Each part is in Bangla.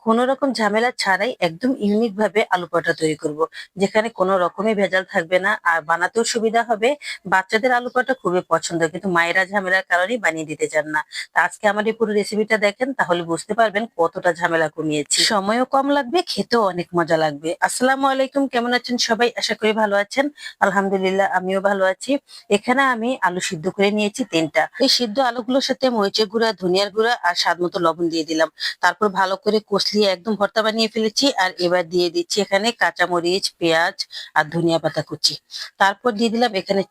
কোনো রকম ঝামেলা ছাড়াই একদম ইউনিক ভাবে আলু পরোটা তৈরি করব, যেখানে কোনো রকমই ভেজাল থাকবে না আর বানাতেও সুবিধা হবে। বাচ্চাদের আলু পরোটা খুবই পছন্দ, কিন্তু মায়েরা ঝামেলার কারণেই বানিয়ে দিতে চান না। তা আজকে আমার এই পুরো রেসিপিটা দেখেন, তাহলে বুঝতে পারবেন কতটা ঝামেলা কমিয়েছি, সময়ও কম লাগবে, খেতেও অনেক মজা লাগবে। আসসালামু আলাইকুম, কেমন আছেন সবাই? আশা করি ভালো আছেন। আলহামদুলিল্লাহ, আমিও ভালো আছি। এখানে আমি আলু সিদ্ধ করে নিয়েছি 3টা। এই সিদ্ধ আলুগুলোর সাথে মরিচের গুঁড়া, ধনিয়ার গুঁড়া আর স্বাদ মতো লবণ দিয়ে দিলাম। তারপর ভালো করে কষলিয়ে একদম ভর্তা বানিয়ে ফেলেছি। আর এবার দিয়ে দিচ্ছি এখানে কাঁচামরিচ, পেঁয়াজ আর ধনিয়া পাতা কুচি। তারপর দিয়ে দিলাম এখানে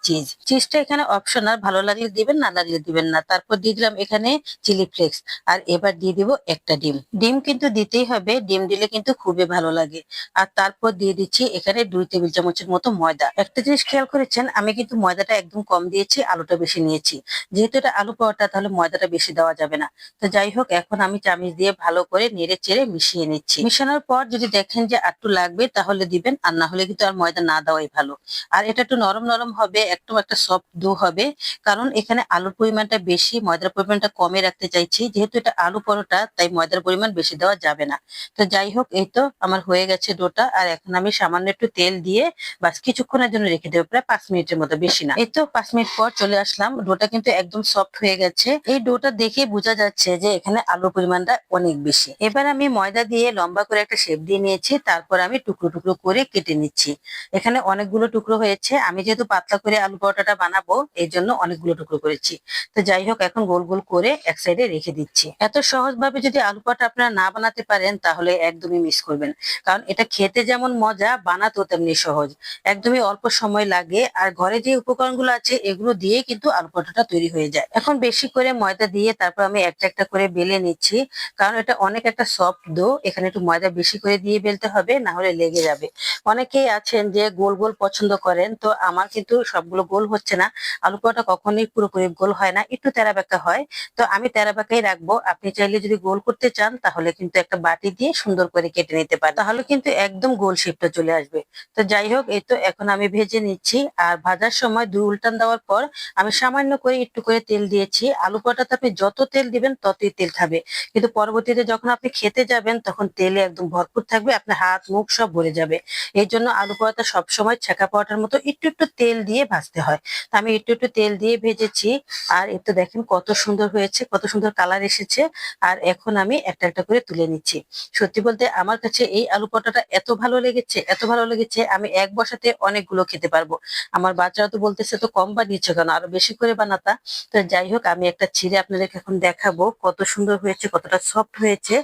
চিজটা এখানে অপশনাল, ভালো লাগলে দিবেন, না লাগলে দিবেন না। তারপর দিয়ে দিলাম এখানে চিলি ফ্লেক্স। আর এবার দিয়ে দিব একটা ডিম। ডিম কিন্তু দিতেই হবে, ডিম দিলে কিন্তু খুবই ভালো লাগে। আর তারপর দিয়ে দিচ্ছি এখানে 2 টেবিল চামচের মতো ময়দা। একটা জিনিস খেয়াল করেছেন, আমি কিন্তু ময়দাটা একদম কম দিয়েছি, আলুটা বেশি নিয়েছি। যেহেতু এটা আলু পরোটা, তাহলে ময়দাটা বেশি দেওয়া যাবে না। তো যাই হোক, এখন আমি চামিচ দিয়ে ভালো করে নেড়ে চেড়ে মিশিয়ে নিচ্ছি। মিশানোর পর যদি দেখেন যে একটু লাগবে, তাহলে দিবেন, আর না হলে কিন্তু আর ময়দা না দেওয়াই ভালো। আর এটা একটু নরম নরম হবে, একটু একটা সফট ডো হবে। কারণ এখানে আলুর পরিমাণটা বেশি, ময়দার পরিমাণটা কমে রাখতে চাইছি। যেহেতু এটা আলু পরোটা, তাই ময়দার পরিমাণ বেশি দেওয়া যাবে না। তো যাই হোক, এই তো আমার হয়ে গেছে ডোটা। আর এখন আমি সামান্য একটু তেল দিয়ে বাস কিছুক্ষণের জন্য রেখে দেবো, প্রায় 5 মিনিটের মতো, বেশি না। এই তো 5 মিনিট পর চলে আসলাম, ডোটা কিন্তু একদম সফট হয়ে গেছে। এই ডোটা দেখে বোঝা যাচ্ছে যে এখানে আলুর পরিমাণটা অনেক বেশি। এবার আমি ময়দা দিয়ে লম্বা করে একটা শেপ দিয়ে নিয়েছি। তারপর আমি টুকরো টুকরো করে কেটে নিচ্ছি। এখানে অনেকগুলো টুকরো হয়েছে, আমি যেহেতু পাতলা করে আলু পরোটাটা বানাবো, এই জন্য অনেকগুলো টুকরো করেছি। তো যাই হোক, এখন গোল গোল করে এক সাইডে রেখে দিচ্ছি। এত সহজ ভাবে যদি আলু পরোটা আপনারা না বানাতে পারেন, তাহলে একদমই মিস করবেন। কারণ এটা খেতে যেমন মজা, বানাতেও তেমনি সহজ। একদমই অল্প সময় লাগে, আর ঘরে যে উপকরণগুলো আছে এগুলো দিয়ে কিন্তু আলু পরোটাটা তৈরি হয়ে যায়। এখন বেশি করে ময়দা দিয়ে তারপর আমি একটা একটা করে বেলে নিচ্ছি। কারণ এটা অনেক একটা সফট ডো, এখানে একটু ময়দা বেশি করে দিয়ে বেলতে হবে, না হলে লেগে যাবে। অনেকেই আছেন যে গোল গোল পছন্দ করেন, তো আমার কিন্তু সবগুলো গোল হচ্ছে না। আলু পরোটা কখনোই পুরোপুরি গোল হয় না, একটু তেরা বেঁকা হয়। তো আমি তেরা বেঁকাই রাখবো। আপনি চাইলে যদি গোল করতে চান, তাহলে কিন্তু একটা বাটি দিয়ে সুন্দর করে কেটে নিতে পারেন, তাহলে কিন্তু একদম গোল শেপটা চলে আসবে। তো যাই হোক, এই তো এখন আমি ভেজে নিচ্ছি। আর ভাজার সময় 2 উল্টান দেওয়ার পর আমি সামান্য করে একটু করে তেল দিয়েছি। আলু পরোটাতে আপনি যত তেল দিবেন ততই তেল খাবে, কিন্তু পরবর্তীতে যখন আপনি খেতে যাবেন, তখন তেলে একদম ভরপুর থাকবে, আপনার হাত মুখ সব ভরে যাবে। এই জন্য আলু পরোটা সবসময় ছেঁকা পরোটার মতো একটু একটু তেল দিয়ে ভাজতে হয়। তো আমি একটু একটু তেল দিয়ে ভেজেছি। আর এই তো দেখেন কত সুন্দর হয়েছে, কত সুন্দর কালার এসেছে। আর এখন আমি একটা একটা করে তুলে নিচ্ছি। সত্যি বলতে আমার কাছে এই আলু পরোটাটা এত ভালো লেগেছে, এত ভালো লেগেছে, আমি এক বসাতে অনেকগুলো খেতে পারবো। আমার বাচ্চারা তো বলতেছে, তো কম বানিয়েছো কেন, আরো বেশি করে বানাতা। তো যাই হোক, আমি একটা ছিঁড়ে আপনাদেরকে এখন দেখাবো কত সুন্দর হয়েছে, কতটা সফট হয়েছে।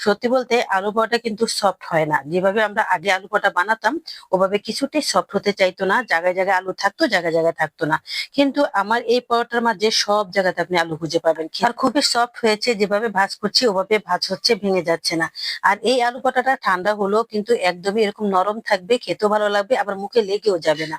সত্যি বলতে আলু পরোটা কিন্তু সফট হয় না, যেভাবে আমরা আগে আলু পরোটা বানাতাম ওভাবে কিছুতেই সফট হতে চাইতো না। জায়গায় জায়গায় আলু থাকতো, জায়গায় জায়গায় থাকতো না। কিন্তু আমার এই পরোটার মাঝে সব জায়গাতে আপনি আলু খুঁজে পাবেন। আর খুবই সফট হয়েছে, যেভাবে ভাঁজ করছি ওভাবে ভাঁজ হচ্ছে, ভেঙে যাচ্ছে না। আর এই আলু পরোটাটা ঠান্ডা হলো কিন্তু একদমই এরকম নরম থাকবে, খেতেও ভালো লাগবে, আবার মুখে লেগেও যাবে না।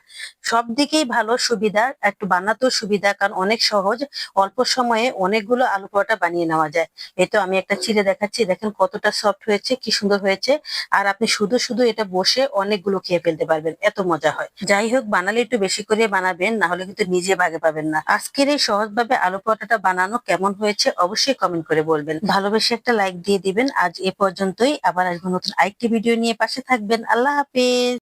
সব দিকেই ভালো, সুবিধা, একটু বানাতেও সুবিধা, কারণ অনেক সহজ। অল্প সময়ে অনেকগুলো আলু পরোটা বানিয়ে নেওয়া যায়। এই তো আমি একটা ছিঁড়ে দেখাচ্ছি, দেখেন কতটা সফট হয়েছে, কি সুন্দর হয়েছে। আর আপনি শুধু শুধু এটা বসে অনেকগুলো খেয়ে ফেলতে পারবেন, এত মজা হয়। যাই হোক, বানালে একটু বেশি করে বানাবেন, না হলে কিন্তু নিজে ভাগে পাবেন না। আজকের এই সহজভাবে আলু পরোটাটা বানানো কেমন হয়েছে অবশ্যই কমেন্ট করে বলবেন। ভালোবেসে একটা লাইক দিয়ে দিবেন। আজ এ পর্যন্তই, আবার আসবো নতুন আরেকটি ভিডিও নিয়ে, পাশে থাকবেন। আল্লাহ হাফেজ।